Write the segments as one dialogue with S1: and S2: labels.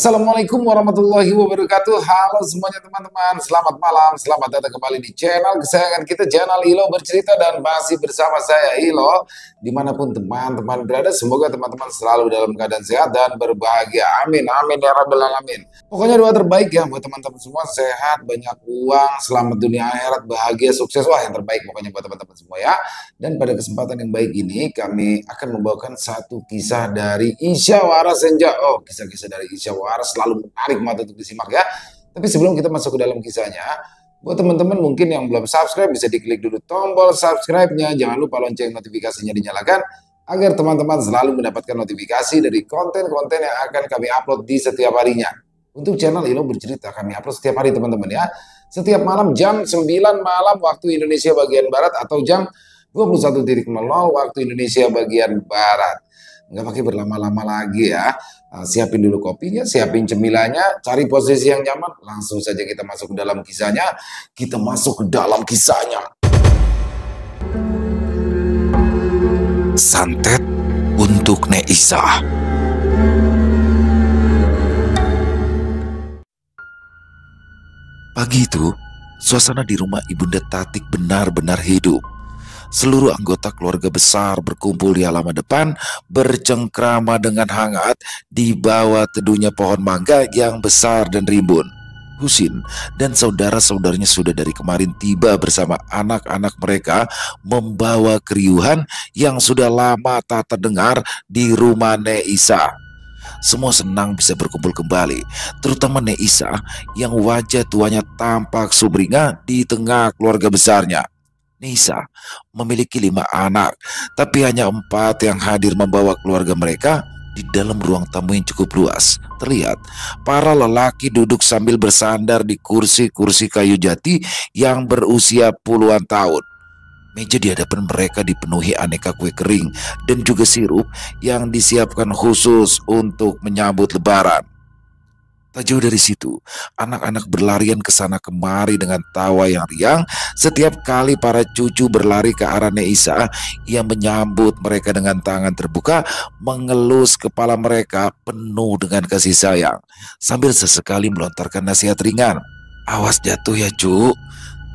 S1: Assalamualaikum warahmatullahi wabarakatuh. Halo semuanya teman-teman. Selamat malam. Selamat datang kembali di channel kesayangan kita, channel Ilo Bercerita, dan masih bersama saya Ilo. Dimanapun teman-teman berada, semoga teman-teman selalu dalam keadaan sehat dan berbahagia. Amin, amin ya rabbal alamin. Pokoknya doa terbaik ya buat teman-teman semua, sehat, banyak uang, selamat dunia akhirat, bahagia, sukses. Wah, yang terbaik pokoknya buat teman-teman semua ya. Dan pada kesempatan yang baik ini kami akan membawakan satu kisah dari Isya Waras Senja. Oh, kisah-kisah dari Isya Waras selalu menarik mata untuk disimak ya. Tapi sebelum kita masuk ke dalam kisahnya, buat teman-teman mungkin yang belum subscribe, bisa diklik dulu tombol subscribe-nya. Jangan lupa lonceng notifikasinya dinyalakan agar teman-teman selalu mendapatkan notifikasi dari konten-konten yang akan kami upload di setiap harinya. Untuk channel Ilo Bercerita kami upload setiap hari teman-teman ya. Setiap malam jam 9 malam waktu Indonesia bagian Barat atau jam 21.00 waktu Indonesia bagian Barat. Nggak pakai berlama-lama lagi ya. Siapin dulu kopinya, siapin cemilannya, cari posisi yang nyaman. Langsung saja kita masuk ke dalam kisahnya. Kita masuk ke dalam kisahnya.
S2: Santet untuk Nek Isa. Pagi itu, suasana di rumah Ibunda Tatik benar-benar hidup. Seluruh anggota keluarga besar berkumpul di halaman depan, bercengkrama dengan hangat di bawah teduhnya pohon mangga yang besar dan rimbun. Husin dan saudara-saudaranya sudah dari kemarin tiba bersama anak-anak mereka, membawa keriuhan yang sudah lama tak terdengar di rumah Nek Isa. Semua senang bisa berkumpul kembali, terutama Nek Isa yang wajah tuanya tampak sumringah di tengah keluarga besarnya. Nek Isa memiliki 5 anak, tapi hanya 4 yang hadir membawa keluarga mereka. Di dalam ruang tamu yang cukup luas, terlihat para lelaki duduk sambil bersandar di kursi-kursi kayu jati yang berusia puluhan tahun. Meja di hadapan mereka dipenuhi aneka kue kering dan juga sirup yang disiapkan khusus untuk menyambut Lebaran. Tak jauh dari situ, anak-anak berlarian ke sana kemari dengan tawa yang riang setiap kali para cucu berlari ke arah Nek Isa yang menyambut mereka dengan tangan terbuka, mengelus kepala mereka penuh dengan kasih sayang, sambil sesekali melontarkan nasihat ringan. Awas jatuh ya, Cuk.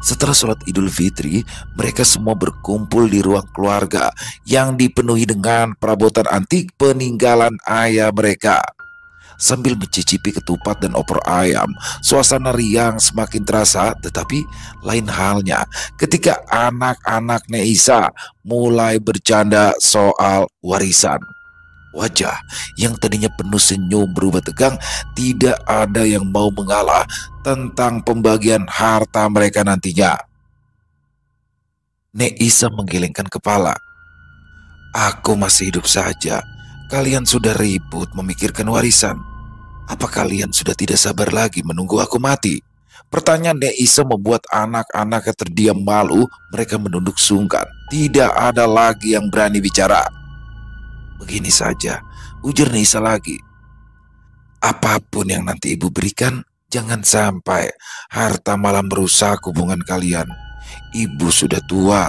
S2: Setelah sholat Idul Fitri, mereka semua berkumpul di ruang keluarga yang dipenuhi dengan perabotan antik peninggalan ayah mereka. Sambil mencicipi ketupat dan opor ayam, suasana riang semakin terasa. Tetapi lain halnya ketika anak-anak Nek Isa mulai bercanda soal warisan. Wajah yang tadinya penuh senyum berubah tegang. Tidak ada yang mau mengalah tentang pembagian harta mereka nantinya. Nek Isa menggelengkan kepala. Aku masih hidup saja. Kalian sudah ribut memikirkan warisan. Apa kalian sudah tidak sabar lagi menunggu aku mati? Pertanyaan Nek Isa membuat anak-anaknya terdiam malu. Mereka menunduk sungkan. Tidak ada lagi yang berani bicara. Begini saja, ujar Nek Isa lagi. Apapun yang nanti ibu berikan, jangan sampai harta malah merusak hubungan kalian. Ibu sudah tua,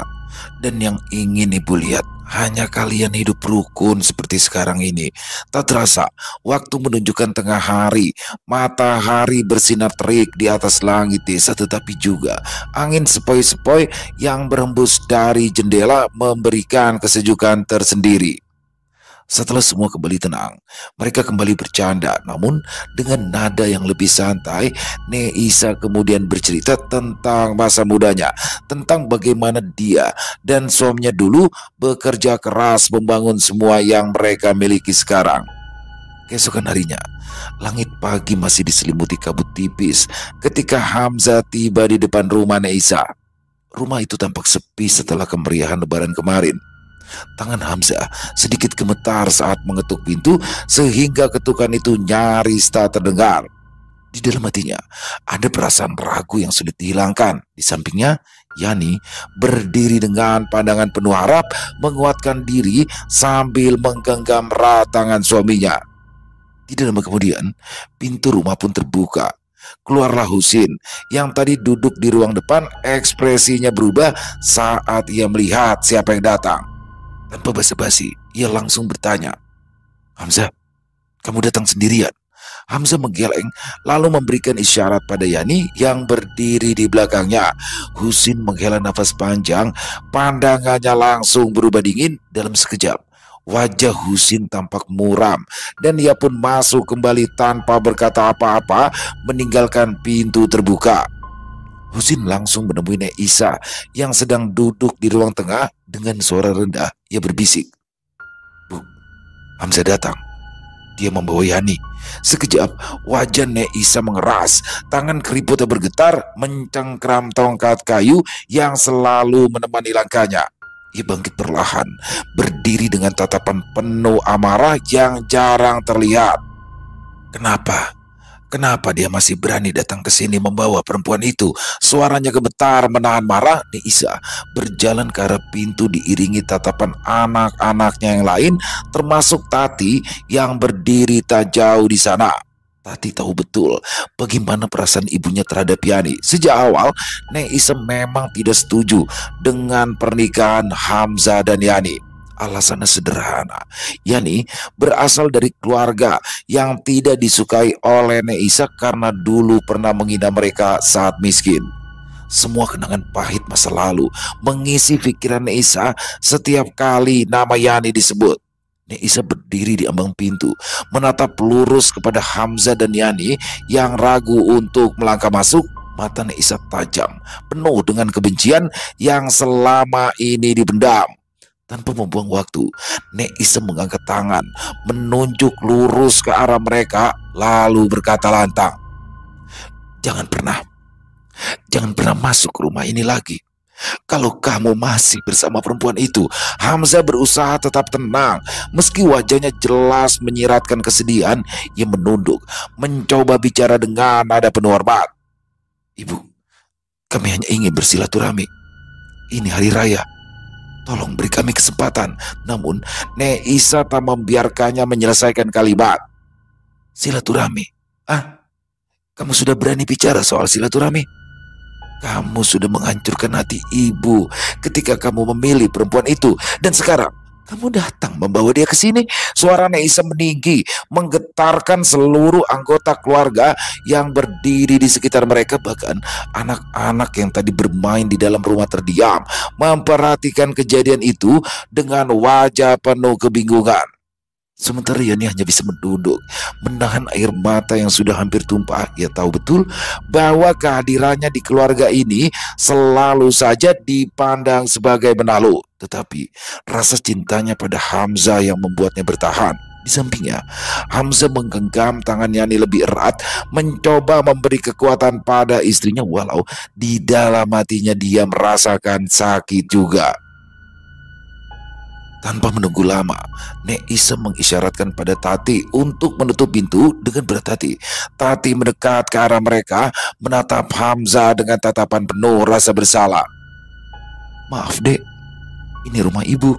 S2: dan yang ingin ibu lihat hanya kalian hidup rukun seperti sekarang ini. Tak terasa, waktu menunjukkan tengah hari. Matahari bersinar terik di atas langit desa, tetapi juga angin sepoi-sepoi yang berhembus dari jendela memberikan kesejukan tersendiri. Setelah semua kembali tenang, mereka kembali bercanda, namun dengan nada yang lebih santai. Nek Isa kemudian bercerita tentang masa mudanya, tentang bagaimana dia dan suaminya dulu bekerja keras membangun semua yang mereka miliki sekarang. Keesokan harinya, langit pagi masih diselimuti kabut tipis ketika Hamzah tiba di depan rumah Nek Isa. Rumah itu tampak sepi setelah kemeriahan Lebaran kemarin. Tangan Hamzah sedikit gemetar saat mengetuk pintu, sehingga ketukan itu nyaris tak terdengar. Di dalam hatinya ada perasaan ragu yang sulit dihilangkan. Di sampingnya, Yani berdiri dengan pandangan penuh harap, menguatkan diri sambil menggenggam erat tangan suaminya. Tidak lama kemudian, pintu rumah pun terbuka. Keluarlah Husin yang tadi duduk di ruang depan. Ekspresinya berubah saat ia melihat siapa yang datang. Tanpa basa-basi, ia langsung bertanya, Hamzah, kamu datang sendirian? Hamzah menggeleng lalu memberikan isyarat pada Yani yang berdiri di belakangnya. Husin menghela nafas panjang, pandangannya langsung berubah dingin dalam sekejap. Wajah Husin tampak muram dan ia pun masuk kembali tanpa berkata apa-apa, meninggalkan pintu terbuka. Husin langsung menemui Nek Isa yang sedang duduk di ruang tengah. Dengan suara rendah ia berbisik, "Bu, Hamzah datang. Dia membawa Yani." Sekejap wajah Nek Isa mengeras, tangan keriputnya bergetar mencengkram tongkat kayu yang selalu menemani langkahnya. Ia bangkit perlahan, berdiri dengan tatapan penuh amarah yang jarang terlihat. Kenapa? Kenapa dia masih berani datang ke sini membawa perempuan itu? Suaranya gemetar menahan marah. Nek Isa berjalan ke arah pintu diiringi tatapan anak-anaknya yang lain, termasuk Tati yang berdiri tak jauh di sana. Tati tahu betul bagaimana perasaan ibunya terhadap Yani. Sejak awal, Nek Isa memang tidak setuju dengan pernikahan Hamzah dan Yani. Alasannya sederhana. Yani berasal dari keluarga yang tidak disukai oleh Nek Isa karena dulu pernah menghina mereka saat miskin. Semua kenangan pahit masa lalu mengisi pikiran Nek Isa setiap kali nama Yani disebut. Nek Isa berdiri di ambang pintu, menatap lurus kepada Hamzah dan Yani yang ragu untuk melangkah masuk. Mata Nek Isa tajam, penuh dengan kebencian yang selama ini dipendam. Tanpa membuang waktu, Nek Isa mengangkat tangan, menunjuk lurus ke arah mereka, lalu berkata lantang, jangan pernah masuk ke rumah ini lagi. Kalau kamu masih bersama perempuan itu." Hamzah berusaha tetap tenang. Meski wajahnya jelas menyiratkan kesedihan, ia menunduk, mencoba bicara dengan nada penuh hormat. "Ibu, kami hanya ingin bersilaturahmi. Ini hari raya. Tolong beri kami kesempatan." Namun Nek Isa tak membiarkannya menyelesaikan kalimat. "Silaturahmi? Kamu sudah berani bicara soal silaturahmi? Kamu sudah menghancurkan hati ibu ketika kamu memilih perempuan itu. Dan sekarang kamu datang membawa dia ke sini." Suara Nek Isa meninggi, menggetarkan seluruh anggota keluarga yang berdiri di sekitar mereka. Bahkan anak-anak yang tadi bermain di dalam rumah terdiam, memperhatikan kejadian itu dengan wajah penuh kebingungan. Sementara Yani hanya bisa menunduk, menahan air mata yang sudah hampir tumpah. Ia tahu betul bahwa kehadirannya di keluarga ini selalu saja dipandang sebagai benalu. Tetapi rasa cintanya pada Hamzah yang membuatnya bertahan. Di sampingnya, Hamzah menggenggam tangan Yani lebih erat, mencoba memberi kekuatan pada istrinya, walau di dalam hatinya dia merasakan sakit juga. Tanpa menunggu lama, Nek Isa mengisyaratkan pada Tati untuk menutup pintu. Dengan berat hati, Tati mendekat ke arah mereka, menatap Hamzah dengan tatapan penuh rasa bersalah. "Maaf, Dek, ini rumah ibu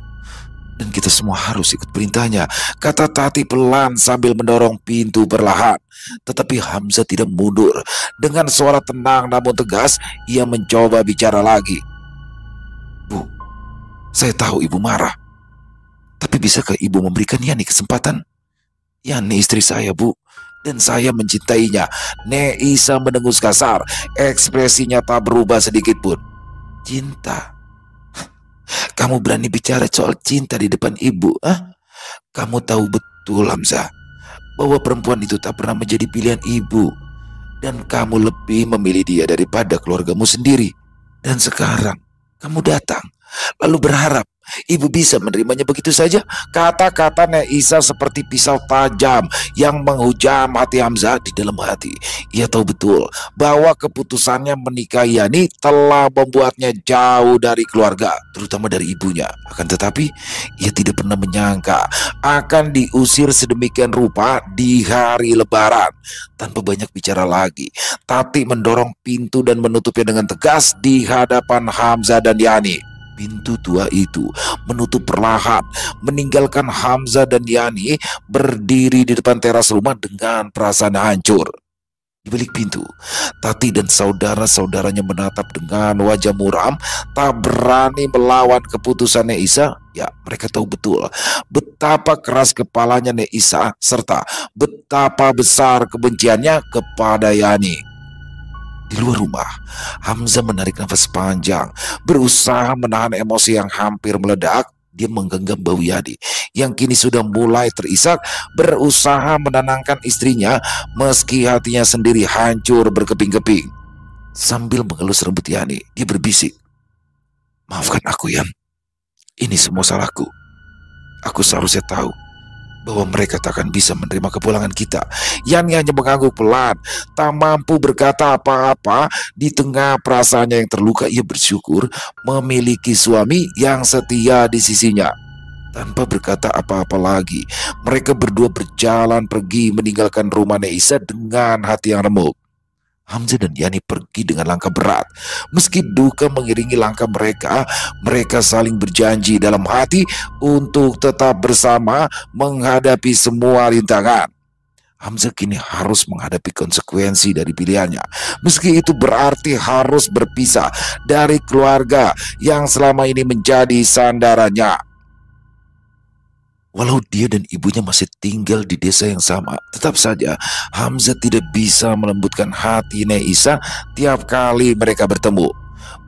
S2: dan kita semua harus ikut perintahnya," kata Tati pelan sambil mendorong pintu perlahan. Tetapi Hamzah tidak mundur. Dengan suara tenang namun tegas, ia mencoba bicara lagi. "Bu, saya tahu ibu marah. Tapi bisakah ibu memberikan Yani kesempatan? Yani istri saya, Bu, dan saya mencintainya." Nek Isa mendengus kasar, ekspresinya tak berubah sedikit pun. "Cinta? Kamu berani bicara soal cinta di depan ibu? Kamu tahu betul, Hamzah, bahwa perempuan itu tak pernah menjadi pilihan ibu. Dan kamu lebih memilih dia daripada keluargamu sendiri. Dan sekarang kamu datang, lalu berharap ibu bisa menerimanya begitu saja." Kata-kata Nek Isa seperti pisau tajam yang menghujam hati Hamzah. Di dalam hati, ia tahu betul bahwa keputusannya menikahi Yani telah membuatnya jauh dari keluarga, terutama dari ibunya. Akan tetapi, ia tidak pernah menyangka akan diusir sedemikian rupa di hari Lebaran. Tanpa banyak bicara lagi, Tati mendorong pintu dan menutupnya dengan tegas di hadapan Hamzah dan Yani. Pintu tua itu menutup perlahan, meninggalkan Hamzah dan Yani berdiri di depan teras rumah dengan perasaan hancur. Di balik pintu, Tati dan saudara-saudaranya menatap dengan wajah muram, tak berani melawan keputusan Neisa. Ya, mereka tahu betul betapa keras kepalanya Neisa serta betapa besar kebenciannya kepada Yani. Di luar rumah, Hamzah menarik nafas panjang, berusaha menahan emosi yang hampir meledak. Dia menggenggam bau Yani yang kini sudah mulai terisak, berusaha menenangkan istrinya meski hatinya sendiri hancur berkeping-keping. Sambil mengelus rambut Yani, dia berbisik, "Maafkan aku, Yan. Ini semua salahku. Aku seharusnya tahu bahwa mereka tak akan bisa menerima kepulangan kita." Yani hanya mengangguk pelan, tak mampu berkata apa-apa. Di tengah perasaannya yang terluka, ia bersyukur memiliki suami yang setia di sisinya. Tanpa berkata apa-apa lagi, mereka berdua berjalan pergi meninggalkan rumah Neisa dengan hati yang remuk. Hamzah dan Yani pergi dengan langkah berat. Meski duka mengiringi langkah mereka, mereka saling berjanji dalam hati untuk tetap bersama menghadapi semua rintangan. Hamzah kini harus menghadapi konsekuensi dari pilihannya, meski itu berarti harus berpisah dari keluarga yang selama ini menjadi sandarannya. Walau dia dan ibunya masih tinggal di desa yang sama, tetap saja Hamzah tidak bisa melembutkan hati Neisa tiap kali mereka bertemu.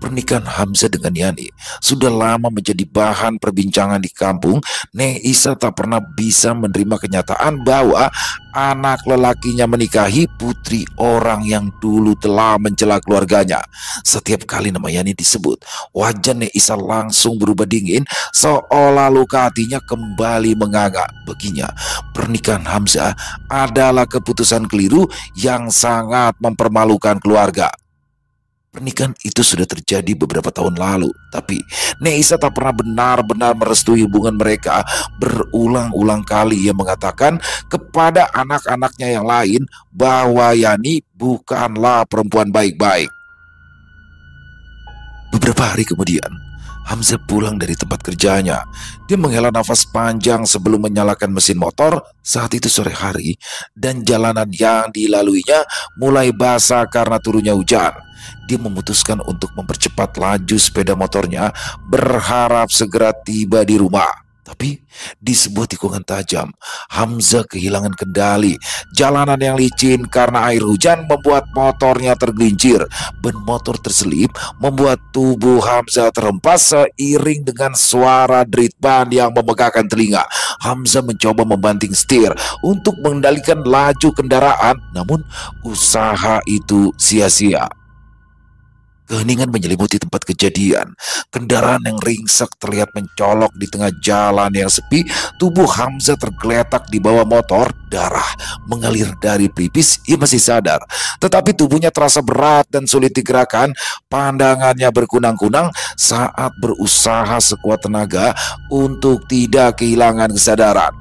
S2: Pernikahan Hamzah dengan Yani sudah lama menjadi bahan perbincangan di kampung. Neisa tak pernah bisa menerima kenyataan bahwa anak lelakinya menikahi putri orang yang dulu telah mencela keluarganya. Setiap kali nama Yani disebut, wajah Neisa langsung berubah dingin, seolah luka hatinya kembali menganga. Baginya, pernikahan Hamzah adalah keputusan keliru yang sangat mempermalukan keluarga. Pernikahan itu sudah terjadi beberapa tahun lalu, tapi Neisa tak pernah benar-benar merestui hubungan mereka. Berulang-ulang kali ia mengatakan kepada anak-anaknya yang lain bahwa Yani bukanlah perempuan baik-baik. Beberapa hari kemudian, Hamzah pulang dari tempat kerjanya. Dia menghela nafas panjang sebelum menyalakan mesin motor. Saat itu sore hari, dan jalanan yang dilaluinya mulai basah karena turunnya hujan. Dia memutuskan untuk mempercepat laju sepeda motornya, berharap segera tiba di rumah. Tapi di sebuah tikungan tajam, Hamzah kehilangan kendali. Jalanan yang licin karena air hujan membuat motornya tergelincir. Ban motor terselip membuat tubuh Hamzah terhempas seiring dengan suara derit ban yang memegahkan telinga. Hamzah mencoba membanting setir untuk mengendalikan laju kendaraan, namun usaha itu sia-sia. Keheningan menyelimuti tempat kejadian. Kendaraan yang ringsek terlihat mencolok di tengah jalan yang sepi. Tubuh Hamzah tergeletak di bawah motor. Darah mengalir dari pelipis. Ia masih sadar, tetapi tubuhnya terasa berat dan sulit digerakkan. Pandangannya berkunang-kunang saat berusaha sekuat tenaga untuk tidak kehilangan kesadaran.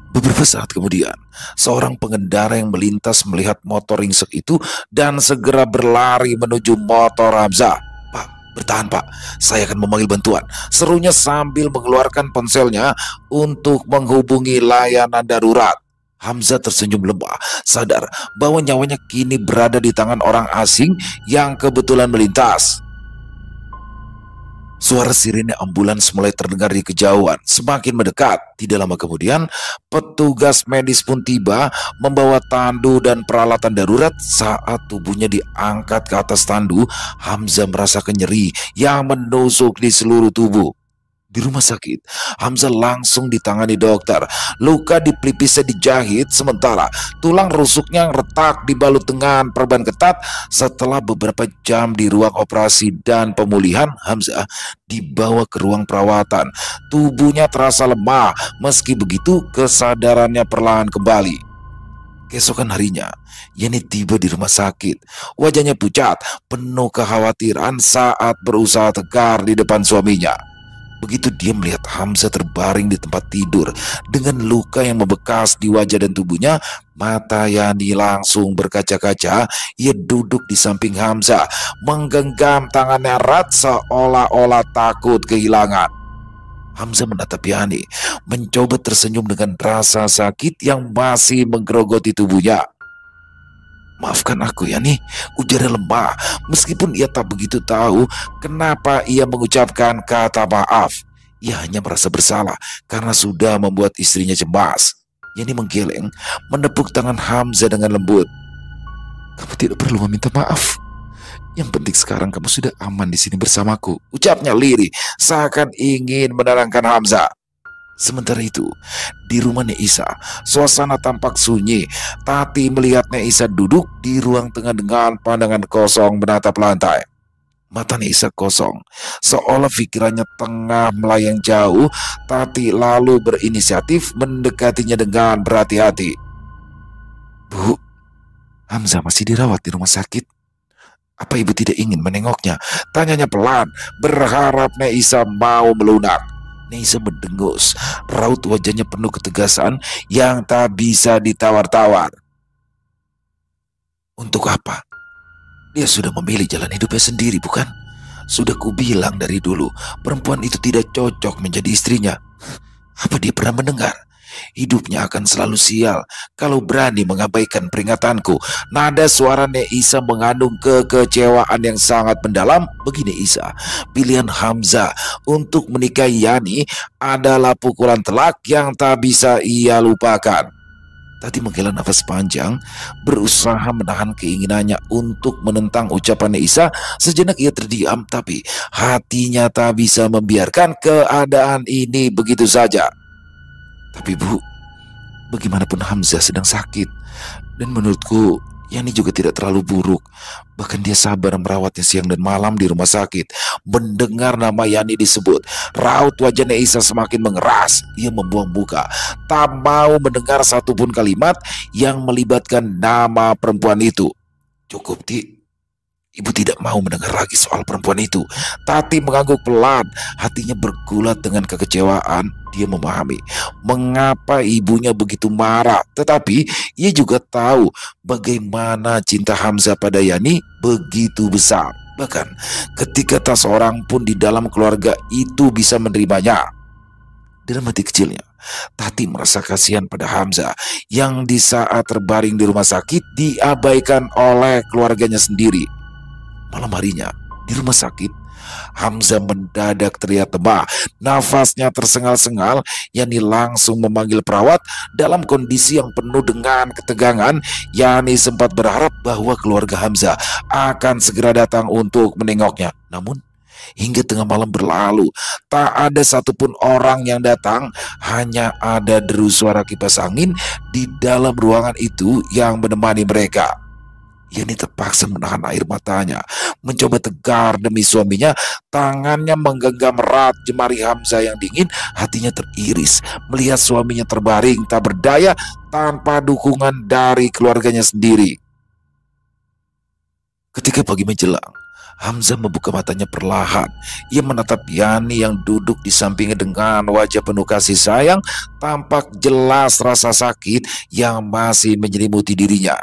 S2: Beberapa saat kemudian, seorang pengendara yang melintas melihat motor ringsek itu dan segera berlari menuju motor Hamzah. "Pak, bertahan Pak, saya akan memanggil bantuan," serunya sambil mengeluarkan ponselnya untuk menghubungi layanan darurat. Hamzah tersenyum lemah, sadar bahwa nyawanya kini berada di tangan orang asing yang kebetulan melintas. Suara sirine ambulans mulai terdengar di kejauhan, semakin mendekat. Tidak lama kemudian, petugas medis pun tiba membawa tandu dan peralatan darurat. Saat tubuhnya diangkat ke atas tandu, Hamzah merasakan nyeri yang menusuk di seluruh tubuh. Di rumah sakit, Hamzah langsung ditangani dokter. Luka di pelipisnya dijahit, sementara tulang rusuknya yang retak dibalut dengan perban ketat. Setelah beberapa jam di ruang operasi dan pemulihan, Hamzah dibawa ke ruang perawatan. Tubuhnya terasa lemah, meski begitu kesadarannya perlahan kembali. Keesokan harinya, Yani tiba di rumah sakit. Wajahnya pucat, penuh kekhawatiran saat berusaha tegar di depan suaminya. Begitu dia melihat Hamzah terbaring di tempat tidur dengan luka yang membekas di wajah dan tubuhnya, mata Yani langsung berkaca-kaca. Ia duduk di samping Hamzah, menggenggam tangannya erat seolah-olah takut kehilangan. Hamzah menatap Yani, mencoba tersenyum dengan rasa sakit yang masih menggerogoti tubuhnya. Maafkan aku ya nih, ujarnya lemah. Meskipun ia tak begitu tahu kenapa ia mengucapkan kata maaf. Ia hanya merasa bersalah karena sudah membuat istrinya cemas. Yani menggeleng, menepuk tangan Hamzah dengan lembut. Kamu tidak perlu meminta maaf. Yang penting sekarang kamu sudah aman di sini bersamaku, ucapnya lirih, seakan ingin menenangkan Hamzah. Sementara itu, di rumah Neisa, suasana tampak sunyi. Tati melihat Neisa duduk di ruang tengah dengan pandangan kosong menatap lantai. Mata Neisa kosong, seolah pikirannya tengah melayang jauh. Tati lalu berinisiatif mendekatinya dengan berhati-hati. Bu, Hamzah masih dirawat di rumah sakit. Apa ibu tidak ingin menengoknya? Tanyanya pelan, berharap Neisa mau melunak. Neisa mendengus, raut wajahnya penuh ketegasan yang tak bisa ditawar-tawar. Untuk apa? Dia sudah memilih jalan hidupnya sendiri, bukan? Sudah kubilang dari dulu, perempuan itu tidak cocok menjadi istrinya. Apa dia pernah mendengar? Hidupnya akan selalu sial kalau berani mengabaikan peringatanku. Nada suara Neisa mengandung kekecewaan yang sangat mendalam. Begini Neisa, pilihan Hamzah untuk menikahi Yani adalah pukulan telak yang tak bisa ia lupakan. Tadi menghela nafas panjang, berusaha menahan keinginannya untuk menentang ucapan Neisa. Sejenak ia terdiam, tapi hatinya tak bisa membiarkan keadaan ini begitu saja. Tapi Bu, bagaimanapun Hamzah sedang sakit, dan menurutku Yani juga tidak terlalu buruk. Bahkan dia sabar merawatnya siang dan malam di rumah sakit. Mendengar nama Yani disebut, raut wajah Neisa semakin mengeras. Ia membuang muka, tak mau mendengar satupun kalimat yang melibatkan nama perempuan itu. Cukup, Ti. Ibu tidak mau mendengar lagi soal perempuan itu. Tati mengangguk pelan, hatinya bergulat dengan kekecewaan. Dia memahami mengapa ibunya begitu marah, tetapi ia juga tahu bagaimana cinta Hamzah pada Yani begitu besar. Bahkan ketika tak seorang pun di dalam keluarga itu bisa menerimanya. Dalam hati kecilnya, Tati merasa kasihan pada Hamzah yang di saat terbaring di rumah sakit diabaikan oleh keluarganya sendiri. Malam harinya, di rumah sakit, Hamzah mendadak terlihat lemah. Nafasnya tersengal-sengal. Yani langsung memanggil perawat. Dalam kondisi yang penuh dengan ketegangan, Yani sempat berharap bahwa keluarga Hamzah akan segera datang untuk menengoknya. Namun, hingga tengah malam berlalu, tak ada satupun orang yang datang. Hanya ada deru suara kipas angin di dalam ruangan itu yang menemani mereka. Yani terpaksa menahan air matanya, mencoba tegar demi suaminya. Tangannya menggenggam erat jemari Hamzah yang dingin. Hatinya teriris melihat suaminya terbaring tak berdaya tanpa dukungan dari keluarganya sendiri. Ketika pagi menjelang, Hamzah membuka matanya perlahan. Ia menatap Yani yang duduk di sampingnya dengan wajah penuh kasih sayang. Tampak jelas rasa sakit yang masih menyelimuti dirinya.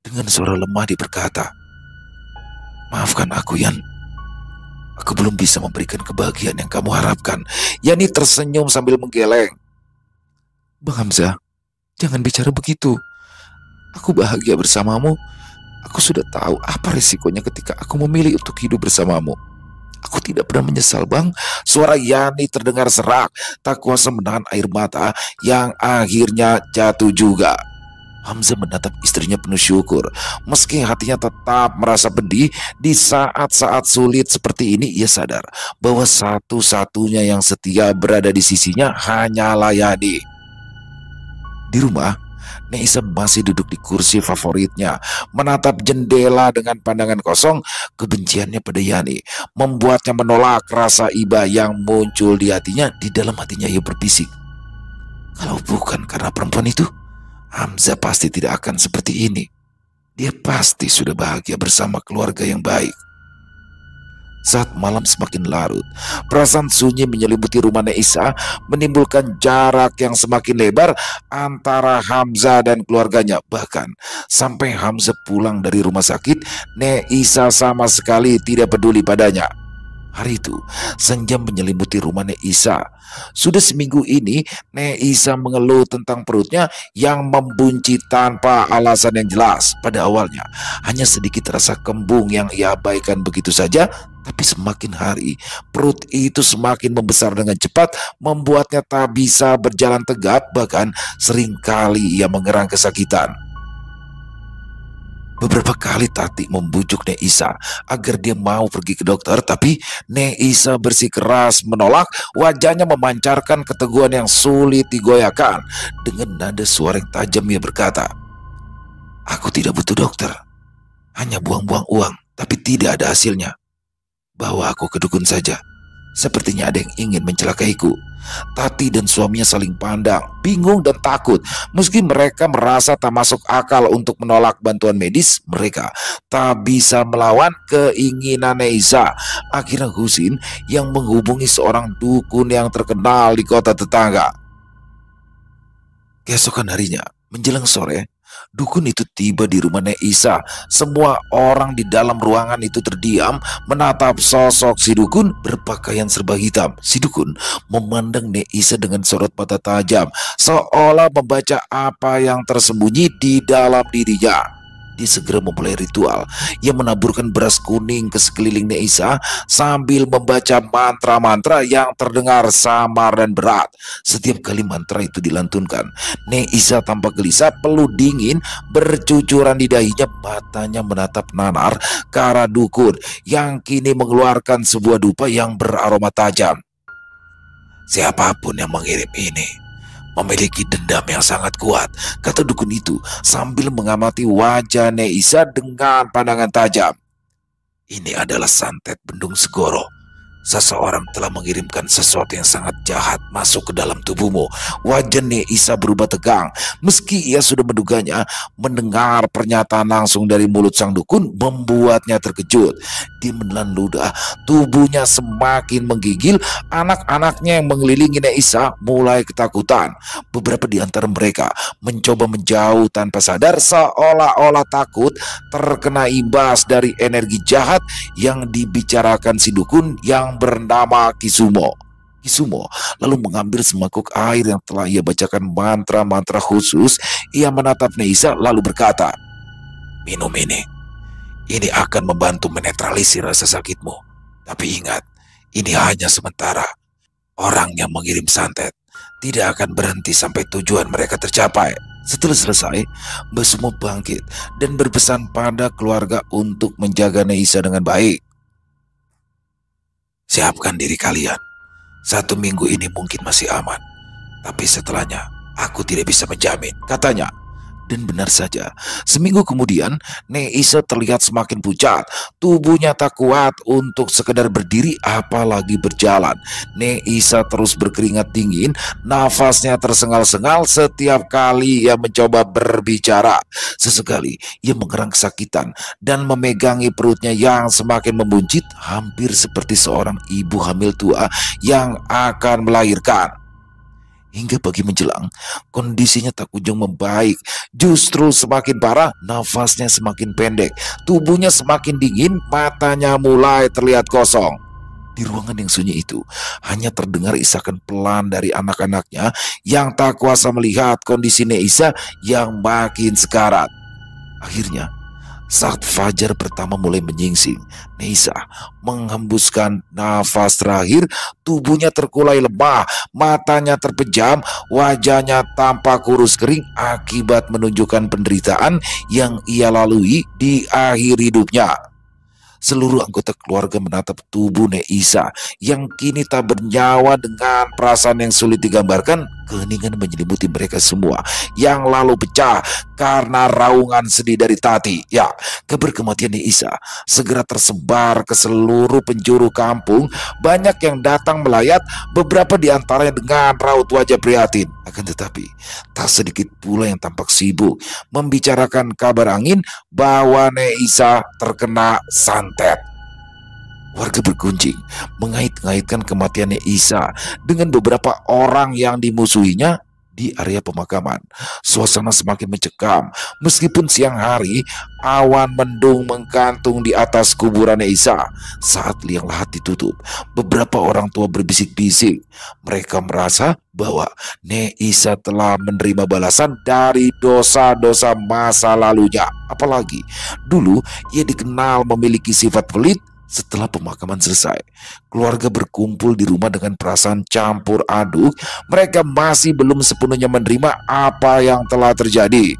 S2: Dengan suara lemah dia berkata, "Maafkan aku, Yan. Aku belum bisa memberikan kebahagiaan yang kamu harapkan." Yani tersenyum sambil menggeleng. "Bang Hamzah, jangan bicara begitu. Aku bahagia bersamamu. Aku sudah tahu apa risikonya ketika aku memilih untuk hidup bersamamu. Aku tidak pernah menyesal, Bang." Suara Yani terdengar serak, tak kuasa menahan air mata yang akhirnya jatuh juga. Hamzah menatap istrinya penuh syukur. Meski hatinya tetap merasa pedih, di saat-saat sulit seperti ini ia sadar bahwa satu-satunya yang setia berada di sisinya hanyalah Yani. Di rumah, Neisa masih duduk di kursi favoritnya, menatap jendela dengan pandangan kosong. Kebenciannya pada Yani membuatnya menolak rasa iba yang muncul di hatinya. Di dalam hatinya ia berbisik, kalau bukan karena perempuan itu, Hamzah pasti tidak akan seperti ini. Dia pasti sudah bahagia bersama keluarga yang baik. Saat malam semakin larut, perasaan sunyi menyelimuti rumah Neisa, menimbulkan jarak yang semakin lebar antara Hamzah dan keluarganya. Bahkan sampai Hamzah pulang dari rumah sakit, Neisa sama sekali tidak peduli padanya. Hari itu, senja menyelimuti rumah Nek Isa. Sudah seminggu ini, Nek Isa mengeluh tentang perutnya yang membunci tanpa alasan yang jelas. Pada awalnya, hanya sedikit rasa kembung yang ia abaikan begitu saja, tapi semakin hari, perut itu semakin membesar dengan cepat, membuatnya tak bisa berjalan tegap, bahkan seringkali ia mengerang kesakitan. Beberapa kali Tati membujuk Nek Isa agar dia mau pergi ke dokter, tapi Nek Isa bersikeras menolak. Wajahnya memancarkan keteguhan yang sulit digoyahkan. Dengan nada suara yang tajam ia berkata, "Aku tidak butuh dokter, hanya buang-buang uang, tapi tidak ada hasilnya. Bawa aku ke dukun saja. Sepertinya ada yang ingin mencelakaiku." Tati dan suaminya saling pandang, bingung dan takut. Meski mereka merasa tak masuk akal untuk menolak bantuan medis, mereka tak bisa melawan keinginan Neiza. Akhirnya Husin yang menghubungi seorang dukun yang terkenal di kota tetangga. Keesokan harinya, menjelang sore, dukun itu tiba di rumah Nek Isa. Semua orang di dalam ruangan itu terdiam menatap sosok si dukun berpakaian serba hitam. Si dukun memandang Nek Isa dengan sorot mata tajam, seolah membaca apa yang tersembunyi di dalam dirinya. Dia segera memulai ritual. Ia menaburkan beras kuning ke sekeliling Nek Isa sambil membaca mantra-mantra yang terdengar samar dan berat. Setiap kali mantra itu dilantunkan, Nek Isa tampak gelisah, peluh dingin bercucuran di dahinya, matanya menatap nanar ke arah dukun yang kini mengeluarkan sebuah dupa yang beraroma tajam. "Siapapun yang mengirim ini memiliki dendam yang sangat kuat," kata dukun itu sambil mengamati wajah Nek Isa dengan pandangan tajam. "Ini adalah santet Bendung Segoro. Seseorang telah mengirimkan sesuatu yang sangat jahat masuk ke dalam tubuhmu." Wajah Nek Isa berubah tegang. Meski ia sudah menduganya, mendengar pernyataan langsung dari mulut sang dukun membuatnya terkejut. Dia menelan ludah, tubuhnya semakin menggigil. Anak-anaknya yang mengelilingi Nek Isa mulai ketakutan. Beberapa di antara mereka mencoba menjauh tanpa sadar, seolah-olah takut terkena imbas dari energi jahat yang dibicarakan si dukun yang bernama Kisumo. Kisumo lalu mengambil semangkuk air yang telah ia bacakan mantra-mantra khusus. Ia menatap Nek Isa lalu berkata, "Minum ini. Ini akan membantu menetralisir rasa sakitmu. Tapi ingat, ini hanya sementara. Orang yang mengirim santet tidak akan berhenti sampai tujuan mereka tercapai." Setelah selesai, Mbah Sumo bangkit dan berpesan pada keluarga untuk menjaga Nek Isa dengan baik. "Siapkan diri kalian. 1 minggu ini mungkin masih aman, tapi setelahnya aku tidak bisa menjamin," katanya. Dan benar saja, seminggu kemudian Nek Isa terlihat semakin pucat. Tubuhnya tak kuat untuk sekedar berdiri apalagi berjalan. Nek Isa terus berkeringat dingin, nafasnya tersengal-sengal setiap kali ia mencoba berbicara. Sesekali ia mengerang kesakitan dan memegangi perutnya yang semakin membuncit, hampir seperti seorang ibu hamil tua yang akan melahirkan. Hingga pagi menjelang, kondisinya tak kunjung membaik. Justru semakin parah, nafasnya semakin pendek, tubuhnya semakin dingin, matanya mulai terlihat kosong. Di ruangan yang sunyi itu, hanya terdengar isakan pelan dari anak-anaknya yang tak kuasa melihat kondisi Nek Isa yang makin sekarat. Akhirnya, saat fajar pertama mulai menyingsing, Nek Isa menghembuskan nafas terakhir. Tubuhnya terkulai lemah, matanya terpejam, wajahnya tampak kurus kering akibat menunjukkan penderitaan yang ia lalui di akhir hidupnya. Seluruh anggota keluarga menatap tubuh Nek Isa yang kini tak bernyawa dengan perasaan yang sulit digambarkan. Keheningan menyelimuti mereka semua yang lalu pecah karena raungan sedih dari Tati. Ya, kabar kematian Nek Isa segera tersebar ke seluruh penjuru kampung. Banyak yang datang melayat, beberapa di antaranya dengan raut wajah prihatin. Akan tetapi, tak sedikit pula yang tampak sibuk membicarakan kabar angin bahwa Nek Isa terkena santet. Warga bergunjing mengait-ngaitkan kematian Nek Isa dengan beberapa orang yang dimusuhinya Di area pemakaman, suasana semakin mencekam. Meskipun siang hari, awan mendung menggantung di atas kuburan Neisa. Saat liang lahat ditutup, beberapa orang tua berbisik-bisik. Mereka merasa bahwa Neisa telah menerima balasan dari dosa-dosa masa lalunya. Apalagi dulu ia dikenal memiliki sifat pelit. Setelah pemakaman selesai, keluarga berkumpul di rumah dengan perasaan campur aduk. Mereka masih belum sepenuhnya menerima apa yang telah terjadi.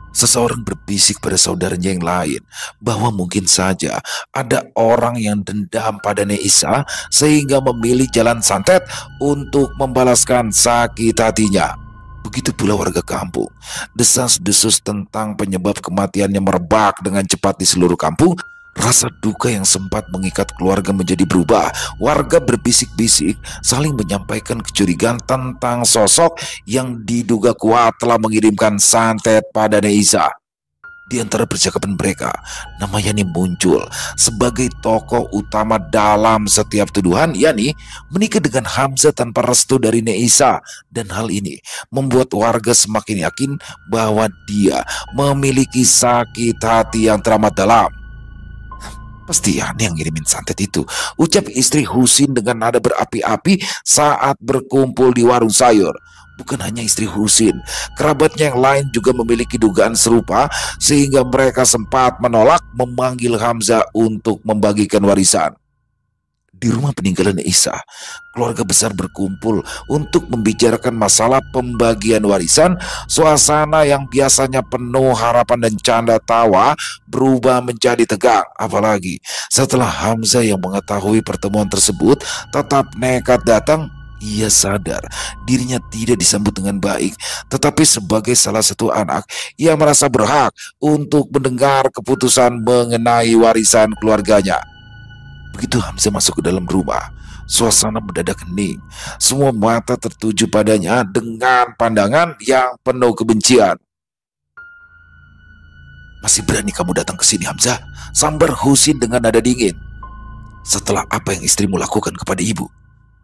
S2: Seseorang berbisik pada saudaranya yang lain bahwa mungkin saja ada orang yang dendam pada Neisa sehingga memilih jalan santet untuk membalaskan sakit hatinya. Begitu pula warga kampung. Desas-desus tentang penyebab kematiannya merebak dengan cepat di seluruh kampung. Rasa duka yang sempat mengikat keluarga menjadi berubah. Warga berbisik-bisik saling menyampaikan kecurigaan tentang sosok yang diduga kuat telah mengirimkan santet pada Neisa. Di antara percakapan mereka, nama Yani muncul sebagai tokoh utama dalam setiap tuduhan, yakni menikah dengan Hamzah tanpa restu dari Neisa. Dan hal ini membuat warga semakin yakin bahwa dia memiliki sakit hati yang teramat dalam. Pasti Yani yang ngirimin santet itu, ucap istri Husin dengan nada berapi-api saat berkumpul di warung sayur. Bukan hanya istri Husin, kerabatnya yang lain juga memiliki dugaan serupa sehingga mereka sempat menolak memanggil Hamzah untuk membagikan warisan. Di rumah peninggalan Neisa, keluarga besar berkumpul untuk membicarakan masalah pembagian warisan. Suasana yang biasanya penuh harapan dan canda tawa berubah menjadi tegang. Apalagi setelah Hamzah yang mengetahui pertemuan tersebut tetap nekat datang. Ia sadar dirinya tidak disambut dengan baik, tetapi sebagai salah satu anak, ia merasa berhak untuk mendengar keputusan mengenai warisan keluarganya. Begitu Hamzah masuk ke dalam rumah, suasana mendadak hening. Semua mata tertuju padanya dengan pandangan yang penuh kebencian. "Masih berani kamu datang ke sini, Hamzah?" sambar Husin dengan nada dingin. "Setelah apa yang istrimu lakukan kepada ibu,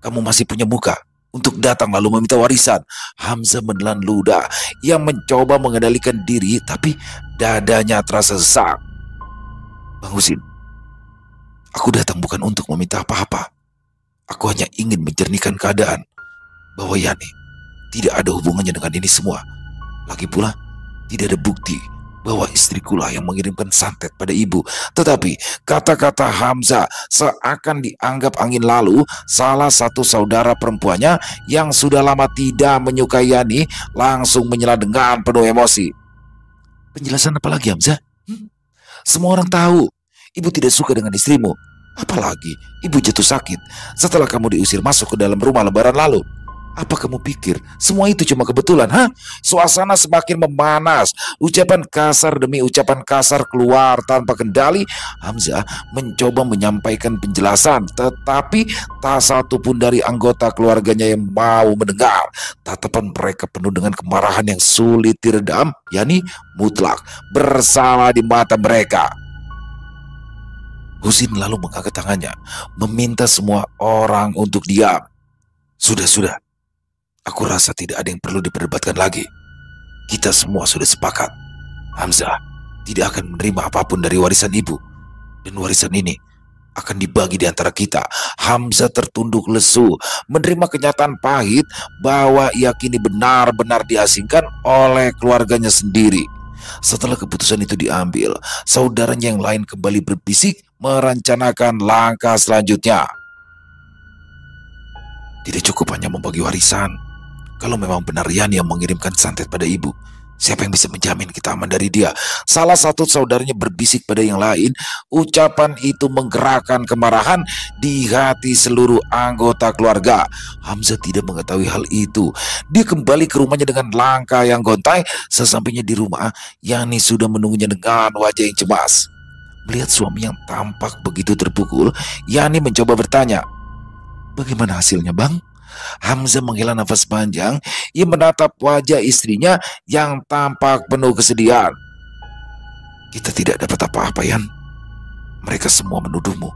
S2: kamu masih punya muka untuk datang lalu meminta warisan?" Hamzah menelan ludah. Ia mencoba mengendalikan diri, tapi dadanya terasa sesak. "Bang Husin, aku datang bukan untuk meminta apa-apa. Aku hanya ingin menjernihkan keadaan bahwa Yani tidak ada hubungannya dengan ini semua. Lagi pula, tidak ada bukti bahwa istrikulah yang mengirimkan santet pada ibu." Tetapi kata-kata Hamzah seakan dianggap angin lalu. Salah satu saudara perempuannya yang sudah lama tidak menyukai Yani langsung menyela dengan penuh emosi. "Penjelasan apa lagi, Hamzah? Semua orang tahu ibu tidak suka dengan istrimu. Apalagi ibu jatuh sakit setelah kamu diusir masuk ke dalam rumah lebaran lalu. Apa kamu pikir semua itu cuma kebetulan, ha?" Suasana semakin memanas. Ucapan kasar demi ucapan kasar keluar tanpa kendali. Hamzah mencoba menyampaikan penjelasan, tetapi tak satu pun dari anggota keluarganya yang mau mendengar. Tatapan mereka penuh dengan kemarahan yang sulit diredam, yakni mutlak bersalah di mata mereka. Husin lalu mengangkat tangannya, meminta semua orang untuk diam. Sudah. Aku rasa tidak ada yang perlu diperdebatkan lagi. Kita semua sudah sepakat. Hamzah tidak akan menerima apapun dari warisan ibu. Dan warisan ini akan dibagi di antara kita. Hamzah tertunduk lesu, menerima kenyataan pahit bahwa ia kini benar-benar diasingkan oleh keluarganya sendiri. Setelah keputusan itu diambil, saudaranya yang lain kembali berbisik merencanakan langkah selanjutnya. Tidak cukup hanya membagi warisan. Kalau memang benar Yani yang mengirimkan santet pada ibu, siapa yang bisa menjamin kita aman dari dia? Salah satu saudaranya berbisik pada yang lain. Ucapan itu menggerakkan kemarahan di hati seluruh anggota keluarga. Hamzah tidak mengetahui hal itu. Dia kembali ke rumahnya dengan langkah yang gontai. Sesampainya di rumah, Yani sudah menunggunya dengan wajah yang cemas. Melihat suami yang tampak begitu terpukul, Yani mencoba bertanya, "Bagaimana hasilnya, Bang?" Hamzah menghela nafas panjang. Ia menatap wajah istrinya yang tampak penuh kesedihan. "Kita tidak dapat apa-apa, Yan. Mereka semua menuduhmu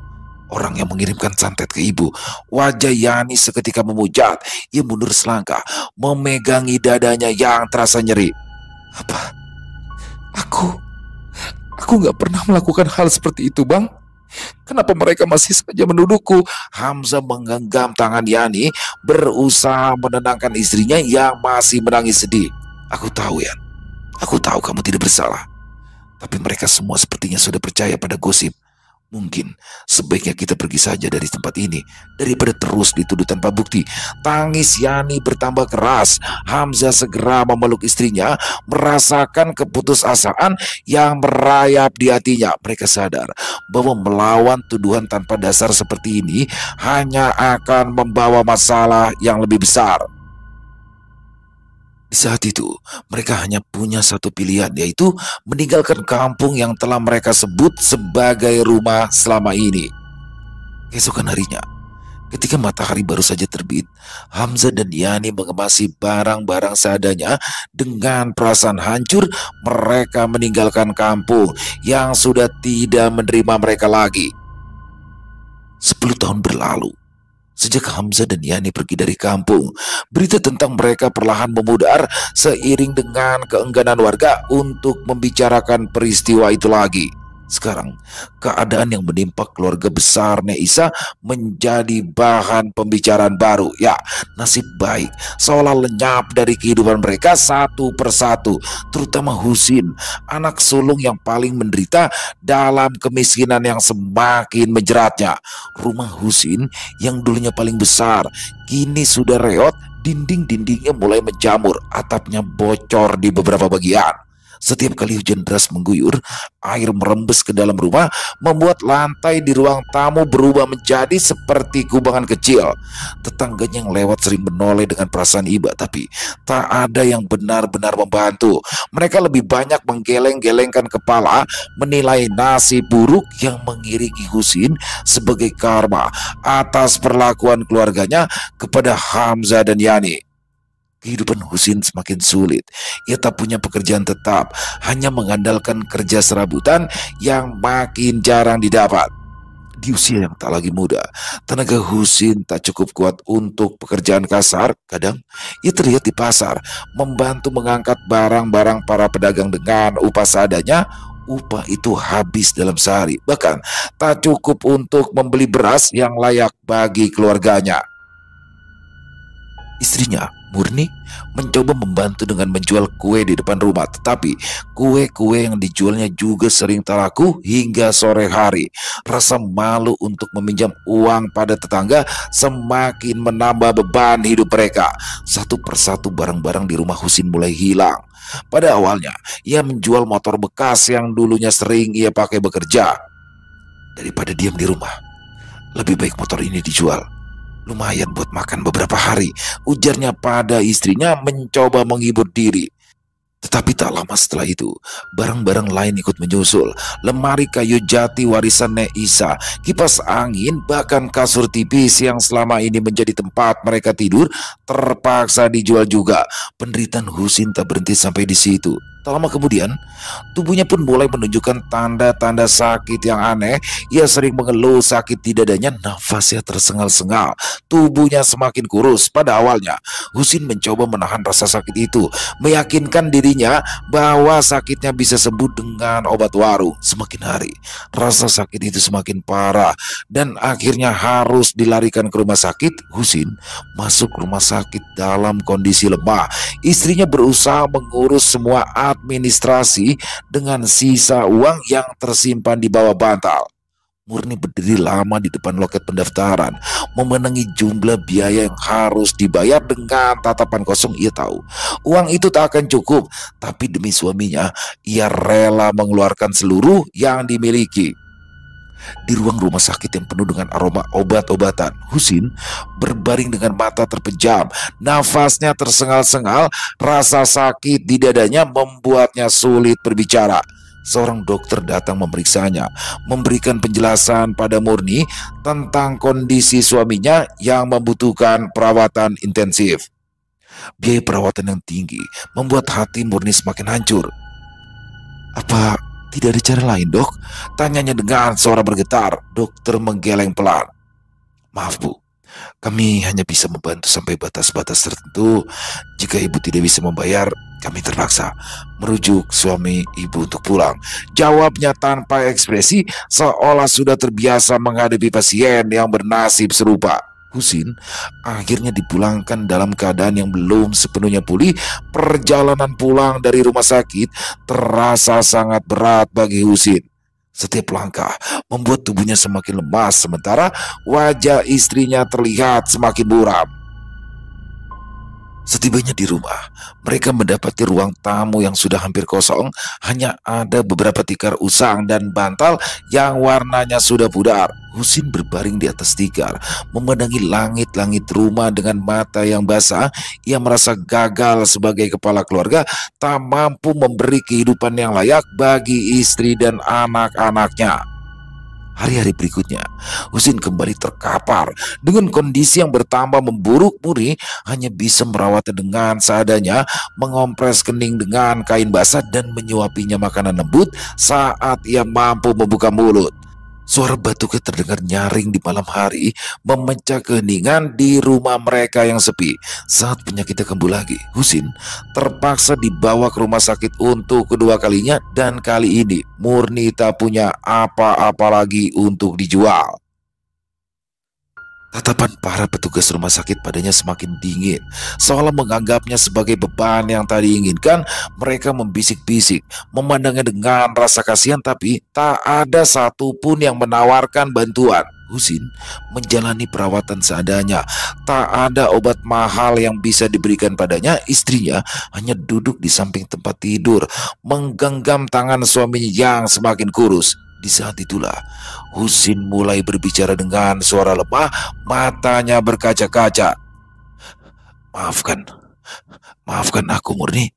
S2: orang yang mengirimkan santet ke ibu. Wajah Yani seketika memucat. Ia mundur selangkah, memegangi dadanya yang terasa nyeri. Apa? Aku nggak pernah melakukan hal seperti itu, Bang. Kenapa mereka masih saja menuduhku? Hamzah menggenggam tangan Yani, berusaha menenangkan istrinya yang masih menangis sedih. Aku tahu, Yan. Aku tahu kamu tidak bersalah. Tapi mereka semua sepertinya sudah percaya pada gosip. Mungkin sebaiknya kita pergi saja dari tempat ini daripada terus dituduh tanpa bukti. Tangis Yani bertambah keras. Hamzah segera memeluk istrinya, merasakan keputusasaan yang merayap di hatinya. Mereka sadar bahwa melawan tuduhan tanpa dasar seperti ini hanya akan membawa masalah yang lebih besar. Di saat itu, mereka hanya punya satu pilihan, yaitu meninggalkan kampung yang telah mereka sebut sebagai rumah selama ini. Keesokan harinya, ketika matahari baru saja terbit, Hamzah dan Yani mengemasi barang-barang seadanya. Dengan perasaan hancur, mereka meninggalkan kampung yang sudah tidak menerima mereka lagi. 10 tahun berlalu. Sejak Hamzah dan Yani pergi dari kampung, berita tentang mereka perlahan memudar seiring dengan keengganan warga untuk membicarakan peristiwa itu lagi. Sekarang, keadaan yang menimpa keluarga besar Neisa menjadi bahan pembicaraan baru. Ya, nasib baik seolah lenyap dari kehidupan mereka satu persatu, terutama Husin, anak sulung yang paling menderita dalam kemiskinan yang semakin menjeratnya. Rumah Husin yang dulunya paling besar, kini sudah reot, dinding-dindingnya mulai menjamur, atapnya bocor di beberapa bagian. Setiap kali hujan deras mengguyur, air merembes ke dalam rumah, membuat lantai di ruang tamu berubah menjadi seperti kubangan kecil. Tetangganya yang lewat sering menoleh dengan perasaan iba, tapi tak ada yang benar-benar membantu. Mereka lebih banyak menggeleng-gelengkan kepala, menilai nasib buruk yang mengiringi Husin sebagai karma atas perlakuan keluarganya kepada Hamzah dan Yani. Kehidupan Husin semakin sulit. Ia tak punya pekerjaan tetap, hanya mengandalkan kerja serabutan yang makin jarang didapat. Di usia yang tak lagi muda, tenaga Husin tak cukup kuat untuk pekerjaan kasar. Kadang ia terlihat di pasar, membantu mengangkat barang-barang para pedagang dengan upah seadanya. Upah itu habis dalam sehari, bahkan tak cukup untuk membeli beras yang layak bagi keluarganya. Istrinya, Murni, mencoba membantu dengan menjual kue di depan rumah, tetapi kue-kue yang dijualnya juga sering tak laku hingga sore hari. Rasa malu untuk meminjam uang pada tetangga semakin menambah beban hidup mereka. Satu persatu barang-barang di rumah Husin mulai hilang. Pada awalnya, ia menjual motor bekas yang dulunya sering ia pakai bekerja. Daripada diam di rumah, lebih baik motor ini dijual. Lumayan buat makan beberapa hari, ujarnya pada istrinya mencoba menghibur diri. Tetapi tak lama setelah itu, barang-barang lain ikut menyusul. Lemari kayu jati warisan Neisa, kipas angin, bahkan kasur tipis yang selama ini menjadi tempat mereka tidur terpaksa dijual juga. Penderitaan Husin tak berhenti sampai di situ. Tak lama kemudian, tubuhnya pun mulai menunjukkan tanda-tanda sakit yang aneh. Ia sering mengeluh sakit di dadanya, nafasnya tersengal-sengal, tubuhnya semakin kurus. Pada awalnya, Husin mencoba menahan rasa sakit itu, meyakinkan dirinya bahwa sakitnya bisa sembuh dengan obat warung. Semakin hari, rasa sakit itu semakin parah dan akhirnya harus dilarikan ke rumah sakit. Husin masuk rumah sakit dalam kondisi lemah. Istrinya berusaha mengurus semua administrasi dengan sisa uang yang tersimpan di bawah bantal. Murni berdiri lama di depan loket pendaftaran, memenangi jumlah biaya yang harus dibayar dengan tatapan kosong. Ia tahu uang itu tak akan cukup, tapi demi suaminya, ia rela mengeluarkan seluruh yang dimiliki. Di ruang rumah sakit yang penuh dengan aroma obat-obatan, Husin berbaring dengan mata terpejam, nafasnya tersengal-sengal, rasa sakit di dadanya membuatnya sulit berbicara. Seorang dokter datang memeriksanya, memberikan penjelasan pada Murni tentang kondisi suaminya yang membutuhkan perawatan intensif. Biaya perawatan yang tinggi membuat hati Murni semakin hancur. Apa Tidak ada cara lain, Dok? Tanyanya dengan suara bergetar. Dokter menggeleng pelan. Maaf, Bu. Kami hanya bisa membantu sampai batas-batas tertentu. Jika ibu tidak bisa membayar, kami terpaksa merujuk suami ibu untuk pulang. Jawabnya tanpa ekspresi, seolah sudah terbiasa menghadapi pasien yang bernasib serupa. Husin akhirnya dipulangkan dalam keadaan yang belum sepenuhnya pulih. Perjalanan pulang dari rumah sakit terasa sangat berat bagi Husin. Setiap langkah membuat tubuhnya semakin lemas, sementara wajah istrinya terlihat semakin buram. Setibanya di rumah, mereka mendapati ruang tamu yang sudah hampir kosong. Hanya ada beberapa tikar usang dan bantal yang warnanya sudah pudar. Husin berbaring di atas tikar, memandangi langit-langit rumah dengan mata yang basah. Ia merasa gagal sebagai kepala keluarga, tak mampu memberi kehidupan yang layak bagi istri dan anak-anaknya. Hari-hari berikutnya, Husin kembali terkapar dengan kondisi yang bertambah memburuk. Muri hanya bisa merawatnya dengan seadanya, mengompres kening dengan kain basah dan menyuapinya makanan lembut saat ia mampu membuka mulut. Suara batuknya terdengar nyaring di malam hari, memecah keheningan di rumah mereka yang sepi. Saat penyakitnya kambuh lagi, Husin terpaksa dibawa ke rumah sakit untuk kedua kalinya, dan kali ini murni tak punya apa-apa lagi untuk dijual. Tatapan para petugas rumah sakit padanya semakin dingin, seolah menganggapnya sebagai beban yang tak diinginkan. Mereka membisik-bisik, memandangnya dengan rasa kasihan, tapi tak ada satupun yang menawarkan bantuan. Husin menjalani perawatan seadanya. Tak ada obat mahal yang bisa diberikan padanya. Istrinya hanya duduk di samping tempat tidur, menggenggam tangan suaminya yang semakin kurus. Di saat itulah Husin mulai berbicara dengan suara lemah, matanya berkaca-kaca. Maafkan, maafkan aku, Murni.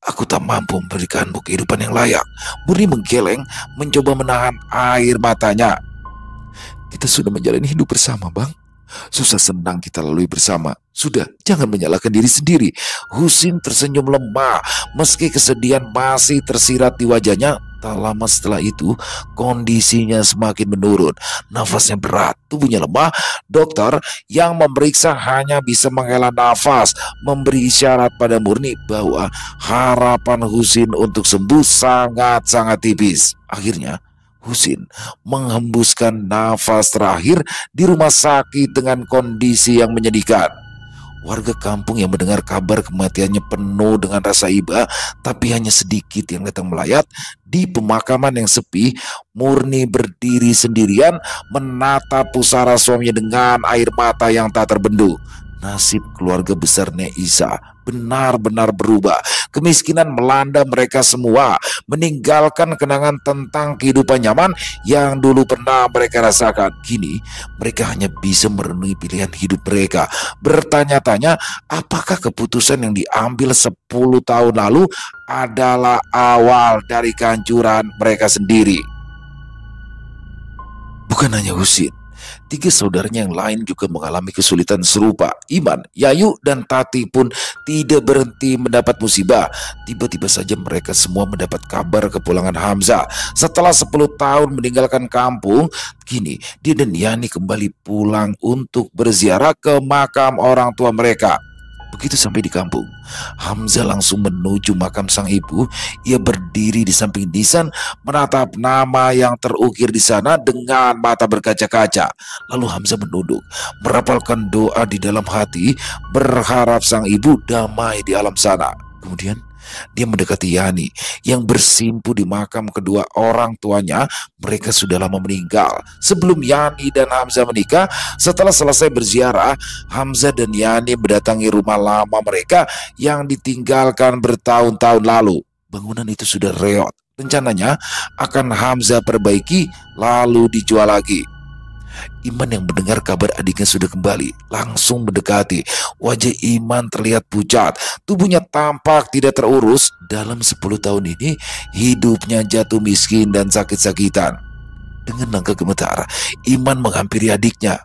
S2: Aku tak mampu memberikanmu kehidupan yang layak. Murni menggeleng, mencoba menahan air matanya. Kita sudah menjalani hidup bersama, Bang. Susah senang kita lalui bersama. Sudah, jangan menyalahkan diri sendiri. Husin tersenyum lemah, meski kesedihan masih tersirat di wajahnya. Tak lama setelah itu, kondisinya semakin menurun. Nafasnya berat, tubuhnya lemah. Dokter yang memeriksa hanya bisa menghela nafas, memberi isyarat pada Murni bahwa harapan Husin untuk sembuh sangat-sangat tipis. Akhirnya, Husin menghembuskan nafas terakhir di rumah sakit dengan kondisi yang menyedihkan. Warga kampung yang mendengar kabar kematiannya penuh dengan rasa iba, tapi hanya sedikit yang datang melayat. Di pemakaman yang sepi, Murni berdiri sendirian, menatap pusara suaminya dengan air mata yang tak terbendung. Nasib keluarga besar Nek Isa benar-benar berubah. Kemiskinan melanda mereka semua, meninggalkan kenangan tentang kehidupan nyaman yang dulu pernah mereka rasakan. Kini mereka hanya bisa merenungi pilihan hidup mereka, bertanya-tanya apakah keputusan yang diambil 10 tahun lalu adalah awal dari kehancuran mereka sendiri. Bukan hanya Husin, 3 saudaranya yang lain juga mengalami kesulitan serupa. Iman, Yayu, dan Tati pun tidak berhenti mendapat musibah. Tiba-tiba saja mereka semua mendapat kabar kepulangan Hamzah. Setelah 10 tahun meninggalkan kampung, kini dia dan Yani kembali pulang untuk berziarah ke makam orang tua mereka. Begitu sampai di kampung, Hamzah langsung menuju makam sang ibu. Ia berdiri di samping nisan, menatap nama yang terukir di sana dengan mata berkaca-kaca. Lalu Hamzah menunduk, merapalkan doa di dalam hati, berharap sang ibu damai di alam sana. Kemudian dia mendekati Yani yang bersimpu di makam kedua orang tuanya. Mereka sudah lama meninggal sebelum Yani dan Hamzah menikah. Setelah selesai berziarah, Hamzah dan Yani mendatangi rumah lama mereka yang ditinggalkan bertahun-tahun lalu. Bangunan itu sudah reot. Rencananya akan Hamzah perbaiki lalu dijual lagi. Iman yang mendengar kabar adiknya sudah kembali langsung mendekati. Wajah Iman terlihat pucat, tubuhnya tampak tidak terurus. Dalam 10 tahun ini hidupnya jatuh miskin dan sakit-sakitan. Dengan langkah gemetar, Iman menghampiri adiknya.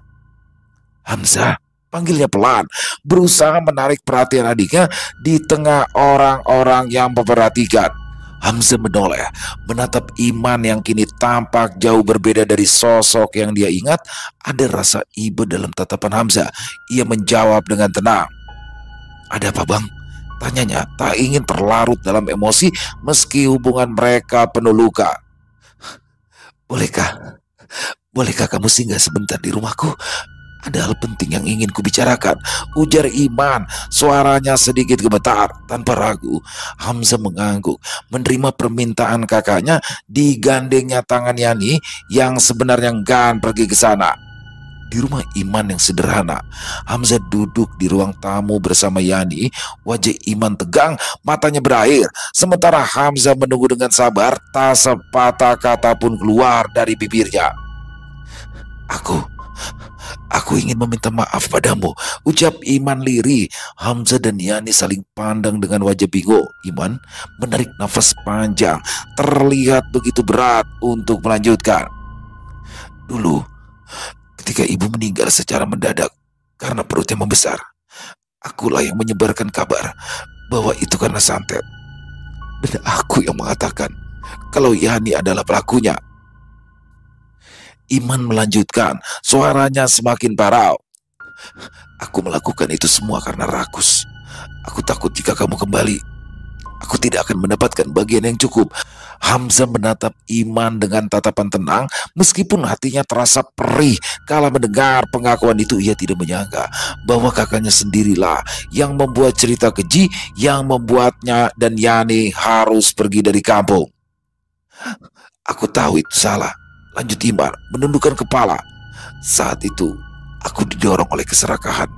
S2: Hamzah, panggilnya pelan, berusaha menarik perhatian adiknya di tengah orang-orang yang memperhatikan. Hamzah menoleh, menatap Iman yang kini tampak jauh berbeda dari sosok yang dia ingat. Ada rasa iba dalam tatapan Hamzah. Ia menjawab dengan tenang. "Ada apa, Bang?" tanyanya, tak ingin terlarut dalam emosi meski hubungan mereka penuh luka. Bolehkah? Bolehkah kamu singgah sebentar di rumahku? Ada hal penting yang ingin kubicarakan," ujar Iman. Suaranya sedikit gemetar. Tanpa ragu, Hamzah mengangguk, menerima permintaan kakaknya. Digandengnya tangan Yani yang sebenarnya enggan pergi ke sana. Di rumah Iman yang sederhana, Hamzah duduk di ruang tamu bersama Yani. Wajah Iman tegang, matanya berair. Sementara Hamzah menunggu dengan sabar, tak sepatah kata pun keluar dari bibirnya. Aku ingin meminta maaf padamu," ucap Iman lirih. Hamzah dan Yani saling pandang dengan wajah bingung. Iman menarik nafas panjang, terlihat begitu berat untuk melanjutkan. "Dulu, ketika ibu meninggal secara mendadak karena perutnya membesar, akulah yang menyebarkan kabar bahwa itu karena santet. Dan aku yang mengatakan kalau Yani adalah pelakunya." Iman melanjutkan, suaranya semakin parau. "Aku melakukan itu semua karena rakus. Aku takut jika kamu kembali, aku tidak akan mendapatkan bagian yang cukup." Hamzah menatap Iman dengan tatapan tenang, meskipun hatinya terasa perih kala mendengar pengakuan itu. Ia tidak menyangka bahwa kakaknya sendirilah yang membuat cerita keji yang membuatnya dan Yani harus pergi dari kampung. "Aku tahu itu salah," lanjut Iman menundukkan kepala. "Saat itu aku didorong oleh keserakahan.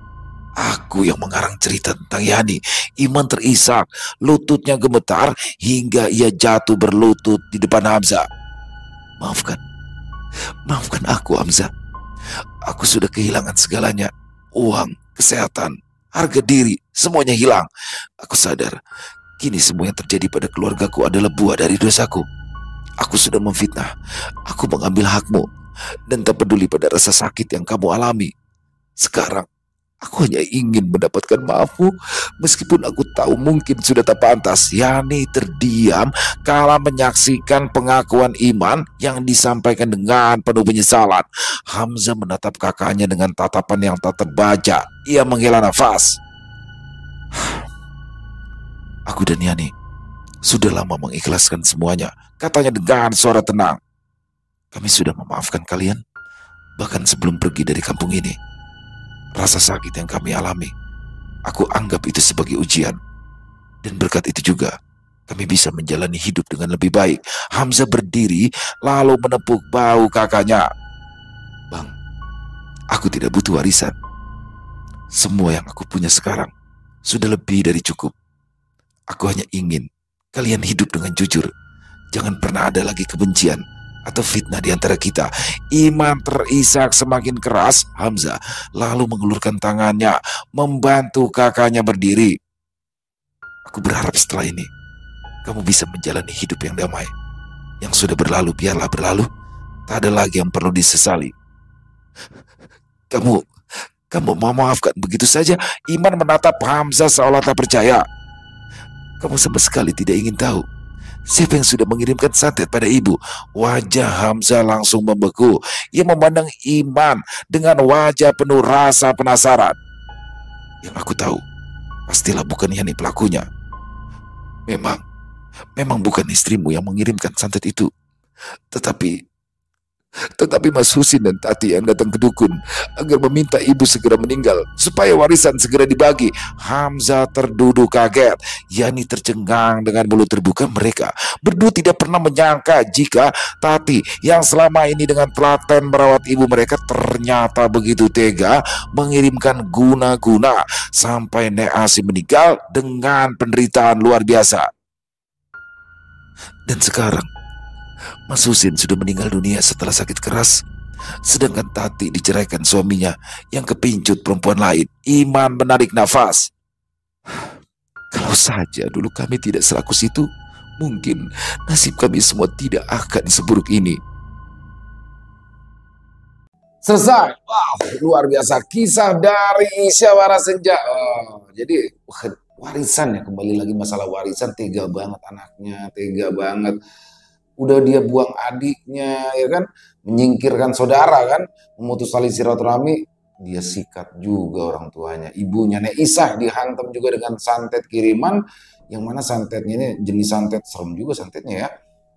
S2: Aku yang mengarang cerita tentang Yani." Iman terisak, lututnya gemetar hingga ia jatuh berlutut di depan Hamzah. Maafkan aku Hamzah. Aku sudah kehilangan segalanya. Uang, kesehatan, harga diri, semuanya hilang. Aku sadar, kini semua yang terjadi pada keluargaku adalah buah dari dosaku. Aku sudah memfitnah, aku mengambil hakmu, dan tak peduli pada rasa sakit yang kamu alami. Sekarang, aku hanya ingin mendapatkan maafmu, meskipun aku tahu mungkin sudah tak pantas. Yani terdiam kala menyaksikan pengakuan Iman yang disampaikan dengan penuh penyesalan. Hamzah menatap kakaknya dengan tatapan yang tak terbaca. Ia menghela nafas. "Aku dan Yani sudah lama mengikhlaskan semuanya," katanya dengan suara tenang. "Kami sudah memaafkan kalian, bahkan sebelum pergi dari kampung ini. Rasa sakit yang kami alami, aku anggap itu sebagai ujian. Dan berkat itu juga, kami bisa menjalani hidup dengan lebih baik." Hamzah berdiri, lalu menepuk bahu kakaknya. "Bang, aku tidak butuh warisan. Semua yang aku punya sekarang sudah lebih dari cukup. Aku hanya ingin kalian hidup dengan jujur. Jangan pernah ada lagi kebencian atau fitnah di antara kita." Iman terisak semakin keras. Hamzah lalu mengulurkan tangannya, membantu kakaknya berdiri. "Aku berharap setelah ini, kamu bisa menjalani hidup yang damai. Yang sudah berlalu, biarlah berlalu. Tak ada lagi yang perlu disesali." Kamu mau maafkan begitu saja?" Iman menatap Hamzah seolah tak percaya. "Kamu sama sekali tidak ingin tahu siapa yang sudah mengirimkan santet pada ibu?" Wajah Hamzah langsung membeku. Ia memandang Iman dengan wajah penuh rasa penasaran. "Yang aku tahu, pastilah bukan Yani pelakunya. Memang bukan istrimu yang mengirimkan santet itu. Tetapi Mas Husin dan Tati yang datang ke dukun agar meminta ibu segera meninggal supaya warisan segera dibagi." Hamzah terduduk kaget. Yani tercengang dengan mulut terbuka. Mereka berdua tidak pernah menyangka jika Tati yang selama ini dengan telaten merawat ibu mereka ternyata begitu tega mengirimkan guna-guna sampai Nek Asim meninggal dengan penderitaan luar biasa. Dan sekarang Mas Husin sudah meninggal dunia setelah sakit keras, sedangkan Tati diceraikan suaminya yang kepincut perempuan lain. Iman menarik nafas. "Kalau saja dulu kami tidak serakus itu, mungkin nasib kami semua tidak akan seburuk ini."
S1: Selesai. Wow, luar biasa kisah dari Isya Warasenja. Jadi warisan ya, kembali lagi masalah warisan, tega banget anaknya, tega banget. Udah dia buang adiknya, ya kan, menyingkirkan saudara kan, memutus tali silaturahmi, dia sikat juga orang tuanya. Ibunya Nek Isah dihantam juga dengan santet kiriman, yang mana santetnya ini jenis santet serem juga santetnya ya.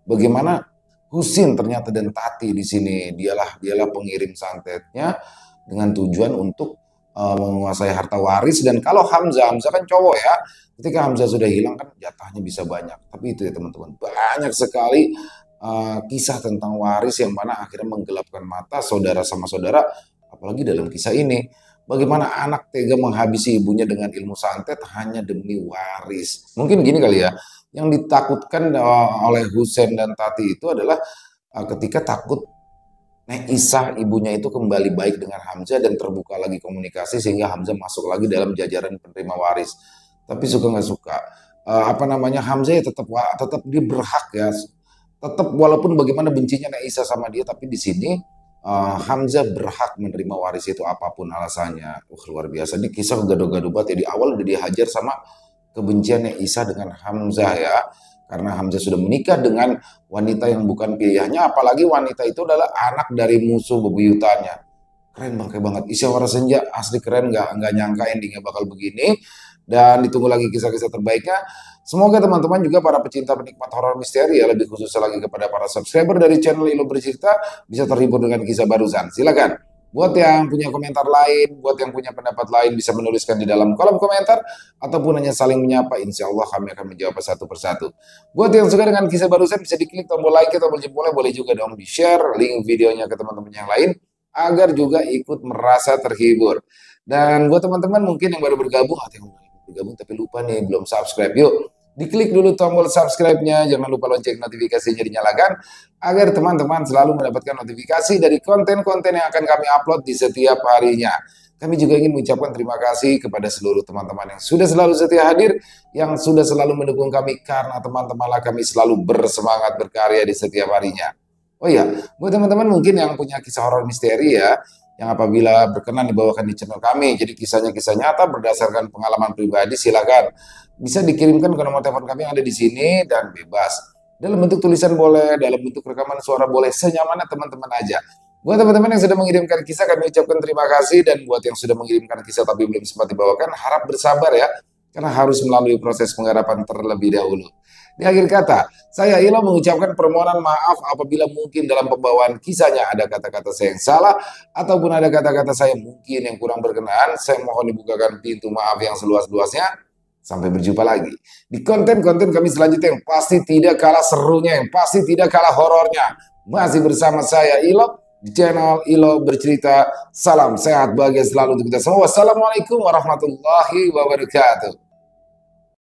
S1: Bagaimana Husin ternyata dan Tati di sini, dialah pengirim santetnya dengan tujuan untuk menguasai harta waris. Dan kalau Hamzah kan cowok ya, ketika Hamzah sudah hilang kan jatahnya bisa banyak. Tapi itu ya teman-teman, banyak sekali kisah tentang waris yang mana akhirnya menggelapkan mata saudara sama saudara, apalagi dalam kisah ini. Bagaimana anak tega menghabisi ibunya dengan ilmu santet hanya demi waris. Mungkin gini kali ya, yang ditakutkan oleh Husin dan Tati itu adalah ketika takut Nek Isah ibunya itu kembali baik dengan Hamzah dan terbuka lagi komunikasi sehingga Hamzah masuk lagi dalam jajaran penerima waris. Tapi suka nggak suka, Hamzah ya tetap dia berhak ya, tetap walaupun bagaimana bencinya Nek Isah sama dia, tapi di sini Hamzah berhak menerima waris itu apapun alasannya. Luar biasa, di kisah gaduh-gaduh banget ya, di awal udah dihajar sama kebencian Nek Isah dengan Hamzah ya. Karena Hamzah sudah menikah dengan wanita yang bukan pilihannya, apalagi wanita itu adalah anak dari musuh bebuyutannya. Keren banget, banget. Isyawara Senja asli keren, nggak nyangka endingnya bakal begini. Dan ditunggu lagi kisah-kisah terbaiknya. Semoga teman-teman juga para pecinta penikmat horor misteri ya, lebih khususnya lagi kepada para subscriber dari channel Ilo Bercerita bisa terhibur dengan kisah barusan. Silakan. Buat yang punya komentar lain, buat yang punya pendapat lain bisa menuliskan di dalam kolom komentar ataupun hanya saling menyapa. Insya Allah kami akan menjawab satu persatu. Buat yang suka dengan kisah barusan bisa diklik tombol like, tombol jempolnya, boleh juga dong di share link videonya ke teman-teman yang lain agar juga ikut merasa terhibur. Dan buat teman-teman mungkin yang baru bergabung atau yang baru bergabung tapi lupa nih belum subscribe, yuk diklik dulu tombol subscribe-nya, jangan lupa lonceng notifikasinya dinyalakan, agar teman-teman selalu mendapatkan notifikasi dari konten-konten yang akan kami upload di setiap harinya. Kami juga ingin mengucapkan terima kasih kepada seluruh teman-teman yang sudah selalu setia hadir, yang sudah selalu mendukung kami, karena teman-temanlah kami selalu bersemangat berkarya di setiap harinya. Oh iya, buat teman-teman mungkin yang punya kisah horor misteri ya, yang apabila berkenan dibawakan di channel kami, jadi kisah nyata berdasarkan pengalaman pribadi, silakan bisa dikirimkan ke nomor telepon kami yang ada di sini dan bebas. Dalam bentuk tulisan boleh, dalam bentuk rekaman suara boleh, senyamannya teman-teman aja. Buat teman-teman yang sudah mengirimkan kisah, kami ucapkan terima kasih. Dan buat yang sudah mengirimkan kisah tapi belum sempat dibawakan, harap bersabar ya, karena harus melalui proses penggarapan terlebih dahulu. Di akhir kata, saya Ilo mengucapkan permohonan maaf apabila mungkin dalam pembawaan kisahnya ada kata-kata saya yang salah, ataupun ada kata-kata saya mungkin yang kurang berkenan. Saya mohon dibukakan pintu maaf yang seluas-luasnya. Sampai berjumpa lagi di konten-konten kami selanjutnya yang pasti tidak kalah serunya, yang pasti tidak kalah horornya. Masih bersama saya Ilo di channel Ilo Bercerita. Salam sehat, bahagia selalu untuk kita semua. Wassalamualaikum warahmatullahi wabarakatuh.